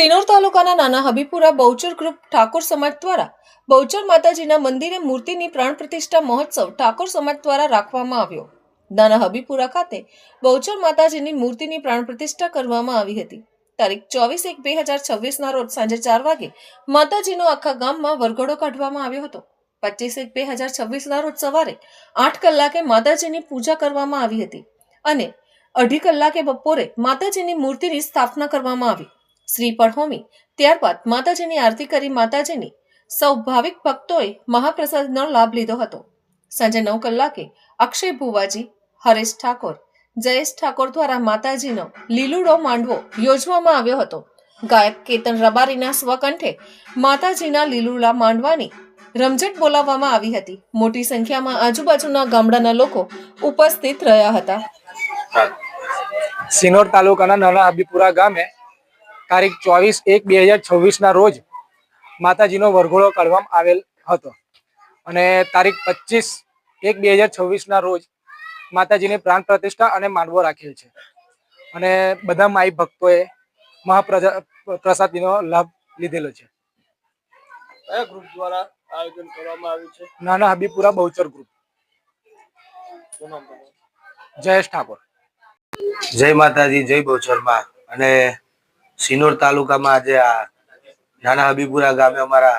સિનોર તાલુકાના નાના હબીપુરા બહુચર ગ્રુપ ઠાકોર સમાજ દ્વારા બહુચર માતાજીના મંદિરે મૂર્તિની પ્રાણ પ્રતિષ્ઠા મહોત્સવ ઠાકોર સમાજ દ્વારા રાખવામાં આવ્યો। નાના હબીપુરા ખાતે બહુચર માતાજીની મૂર્તિની પ્રાણ પ્રતિષ્ઠા કરવામાં આવી હતી। તારીખ 24/1/2026 રોજ સાંજે 4 વાગે માતાજીનો આખા ગામમાં વરઘોડો કાઢવામાં આવ્યો હતો। 25/1/2026 રોજ સવારે 8 કલાકે માતાજીની પૂજા કરવામાં આવી હતી અને 2.5 કલાકે બપોરે માતાજીની મૂર્તિની સ્થાપના કરવામાં આવી। શ્રીફળ હોમી ત્યારબાદ માતાજીની આરતી કરી માતાજીની સૌ ભાવિક ભક્તોએ મહાપ્રસાદનો લાભ લીધો હતો। સાંજે 9 કલાકે અક્ષય ભુવાજી, હરેશ ઠાકોર, જયેશ ઠાકોર દ્વારા માતાજીનો લીલુડો માંડવો યોજવામાં આવ્યો હતો। ગાયક કેતન રબારીના સ્વકંઠે માતાજીના લીલુડા માંડવાની રમઝટ બોલાવવામાં આવી હતી। મોટી સંખ્યામાં આજુબાજુના ગામડાના લોકો ઉપસ્થિત રહ્યા હતા। સિનોર તાલુકાના નાના હબીપુરા ગામે તારીખ 24/1/2026 રોજ માતાજીનો વરઘોડો કાઢવામાં આવેલ હતો અને તારીખ 25/1/2026 રોજ માતાજીની પ્રાણ પ્રતિષ્ઠા અને માંડવો રાખેલ છે અને બધા માઈ ભક્તોએ મહાપ્રસાદીનો લાભ લીધેલો છે। કયા ગ્રુપ દ્વારા આયોજન કરવામાં આવ્યું છે? નાના હબીપુરા બહુચર ગ્રુપ। જયેશ ઠાકોર। જય માતાજી, જય બહુચરમાં। અને સિનોર તાલુકામાં આજે આ નાના હબીપુરા ગામે અમારા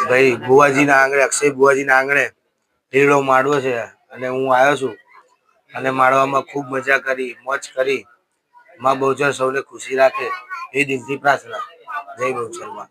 ભાઈ ભુવાજીના આંગણે, અક્ષય ભુવાજીના આંગણે લીલો માંડવો છે અને હું આવ્યો છું અને માંડવામાં ખૂબ મજા કરી, મોજ કરી। માં બહુચર સૌને ખુશી રાખે એ દિલથી પ્રાર્થના। જય બહુચરમાં।